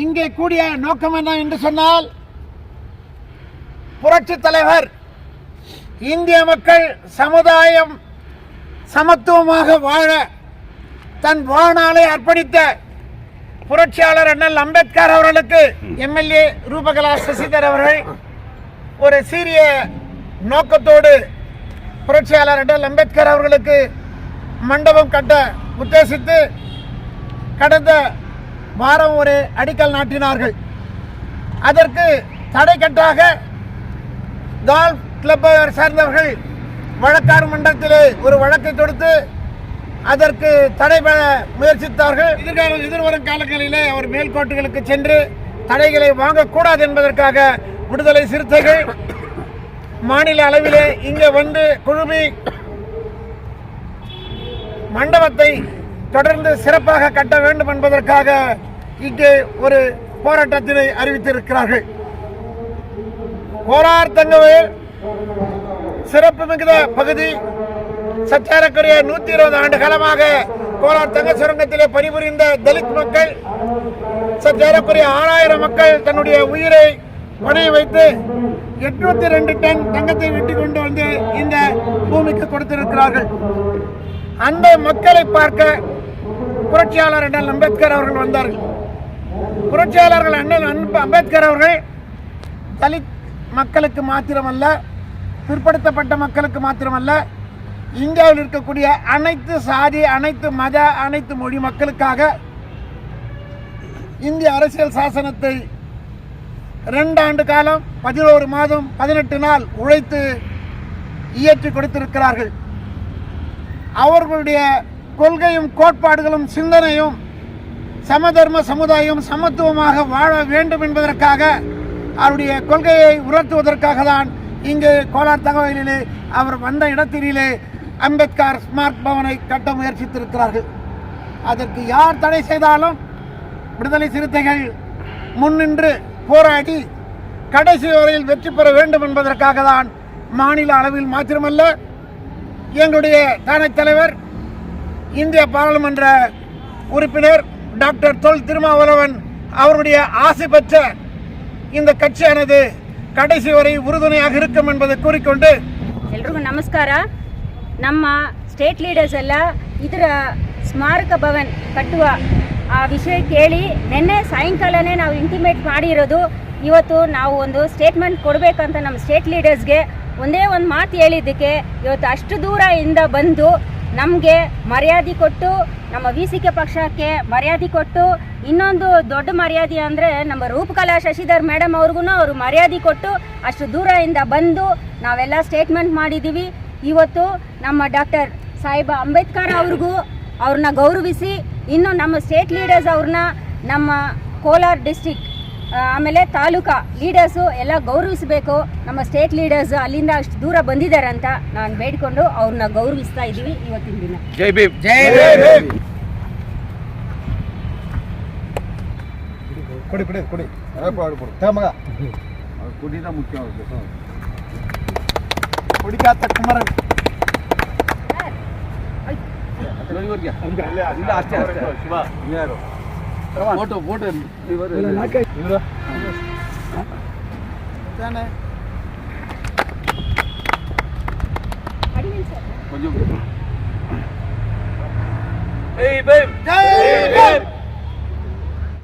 இங்கே கூடிய நோக்கம் என்ன என்று சொன்னால், புரட்சி தலைவர் இந்திய மக்கள் சமுதாயம் சமத்துவமாக வாழ தன் வாழ்நாளை அர்ப்பணித்த புரட்சியாளர் அண்ணல் அம்பேத்கர் அவர்களுக்கு எம்எல்ஏ ரூபகலா சசிதர் அவர்கள் ஒரு சீரிய நோக்கத்தோடு புரட்சியாளர் அண்ணல் அம்பேத்கர் அவர்களுக்கு மண்டபம் கட்ட உத்தேசித்து கடந்த வாரம் ஒரு அடிக்கல் நாட்டினார்கள். அதற்கு தடைக்கட்டாக கால்ஃப் கிளப்பை சேர்ந்தவர்கள் வழக்காடு மன்றத்திலே ஒரு வழக்கை தொடுத்து அதற்கு தடைபட முயற்சித்தார்கள். எதிர்வரும் காலங்களிலே அவர் மேல்கோட்டுகளுக்கு சென்று தடைகளை வாங்கக்கூடாது என்பதற்காக விடுதலை சிறுத்தைகள் மாநில அளவிலே இங்கே வந்து குழுமி மண்டபத்தை தொடர்ந்து சிறப்பாக கட்ட வேண்டும் என்பதற்காக இங்கே ஒரு போராட்டத்தினை அறிவித்திருக்கிறார்கள். கோலார் தங்கவேல் சிறப்பு மிகுந்த பகுதி. சற்றேறக்குரிய 120 ஆண்டு காலமாக கோலார் தங்க சுரங்கத்திலே பணிபுரிந்த தலித் மக்கள், சற்றேறக்குரிய 6000 மக்கள் தன்னுடைய உயிரை பணைய வைத்து 802 டன் தங்கத்தை வெட்டி கொண்டு வந்து இந்த பூமிக்கு கொடுத்திருக்கிறார்கள். அந்த மக்களை பார்க்க புரட்சியாளர் அண்ணல் அம்பேத்கர் அவர்கள் வந்தார்கள். புரட்சியாளர்கள் அண்ணல் அம்பேத்கர் அவர்கள் தலித் மக்களுக்கு மாத்திரமல்ல, பிற்படுத்தப்பட்ட மக்களுக்கு மாத்திரமல்ல, இந்தியாவில் இருக்கக்கூடிய அனைத்து சாதி, அனைத்து மத, அனைத்து மொழி மக்களுக்காக இந்திய அரசியல் சாசனத்தை 2 ஆண்டு காலம் 11 மாதம் 18 நாள் உழைத்து இயற்றி கொடுத்திருக்கிறார்கள். அவர்களுடைய கொள்கையும் கோட்பாடுகளும் சிந்தனையும் சமதர்ம சமுதாயம் சமத்துவமாக வாழ வேண்டும் என்பதற்காக அவருடைய கொள்கையை உணர்த்துவதற்காக தான் இங்கே கோலார் தங்கவேலிலே அவர் வந்த இடத்திலே அம்பேத்கர் ஸ்மார்ட் பவனை கட்ட முயற்சித்திருக்கிறார்கள். அதற்கு யார் தடை செய்தாலும் விடுதலை சிறுத்தைகள் முன்னின்று போராடி கடைசி வரையில் வெற்றி பெற வேண்டும் என்பதற்காக தான் மாநில அளவில் மாத்திரமல்ல, எங்களுடைய தாணைத் தலைவர் இந்திய பாராளுமன்ற உறுப்பினர் டாக்டர் தொல் திருமாவளவன் அவருடைய ஆசை பெற்ற இந்த ಕಚ್ಚಾನದು ಕಡೆಸಿ ವரை ಉರುದುನೆಯಾಗಿ இருக்கும் ಎಂಬುದನ್ನು ಕೂರಿಕೊಂಡು ಎಲ್ಲರಿಗೂ ನಮಸ್ಕಾರ. ನಮ್ಮ ಸ್ಟೇಟ್ ಲೀಡರ್ಸ್ ಎಲ್ಲ ಇದರ ಸ್ಮಾರಕ ಭವನ್ ಕಟ್ಟುವ ಆ ವಿಷಯ ಕೇಳಿ ನಿನ್ನೆ ಸಾಯಂಕಾಲನೇ ನಾವು ಇಂಟಿಮೇಟ್ ಮಾಡಿರೋದು. ಇವತ್ತು ನಾವು ಒಂದು ಸ್ಟೇಟ್ಮೆಂಟ್ ಕೊಡಬೇಕಂತ ನಮ್ಮ ಸ್ಟೇಟ್ ಲೀಡರ್ಸ್ಗೆ ಒಂದೇ ಒಂದು ಮಾತು ಹೇಳಿದ್ದಕ್ಕೆ ಇವತ್ತು ಅಷ್ಟು ದೂರದಿಂದ ಬಂದು ನಮಗೆ ಮರ್ಯಾದೆ ಕೊಟ್ಟು, ನಮ್ಮ ವಿ.ಸಿ.ಕೆ ಪಕ್ಷಕ್ಕೆ ಮರ್ಯಾದೆ ಕೊಟ್ಟು, ಇನ್ನೊಂದು ದೊಡ್ಡ ಮರ್ಯಾದೆ ಅಂದರೆ ನಮ್ಮ ರೂಪಕಲಾ ಶಶಿಧರ್ ಮೇಡಮ್ ಅವ್ರಿಗೂ ಅವರು ಮರ್ಯಾದೆ ಕೊಟ್ಟು ಅಷ್ಟು ದೂರದಿಂದ ಬಂದು ನಾವೆಲ್ಲ ಸ್ಟೇಟ್ಮೆಂಟ್ ಮಾಡಿದ್ದೀವಿ. ಇವತ್ತು ನಮ್ಮ ಡಾಕ್ಟರ್ ಸಾಹೇಬ ಅಂಬೇಡ್ಕರ್ ಅವ್ರನ್ನ ಗೌರವಿಸಿ, ಇನ್ನು ನಮ್ಮ ಸ್ಟೇಟ್ ಲೀಡರ್ಸ್ ಅವ್ರನ್ನ ನಮ್ಮ ಕೋಲಾರ ಡಿಸ್ಟಿಕ್ ಆಮೇಲೆ ತಾಲೂಕಾ ಲೀಡರ್ಸು ಎಲ್ಲ ಗೌರವಿಸಬೇಕು. ನಮ್ಮ ಸ್ಟೇಟ್ ಲೀಡರ್ಸ್ ಅಲ್ಲಿಂದ ಅಷ್ಟು ದೂರ ಬಂದಿದ್ದಾರೆ ಅಂತ ನಾನು ಬೇಡಿಕೊಂಡು ಅವ್ರನ್ನ ಗೌರವಿಸ್ತಾ ಇದ್ದೀವಿ ಇವತ್ತಿನ ದಿನ. ಜೈ ಭೀಮ್. ಜೈ ಭೀಮ್. ಕೊಡಿ ಕೊಡಿ ಕೊಡಿ ಮಗ ಕುಡಿದ ಮುಖ್ಯ ಕುಡಿಕಾತ ಕುಮಾರನ್ ಇಲ್ಲ ಅಷ್ಟೇ ಅಷ್ಟೇ ಶಿವ ಯಾರು ಫೋಟೋ ಫೋಟೋ ಇವರು ಕೊಂಚ ಜೈ ಭೀಮ್. ಜೈ ಭೀಮ್.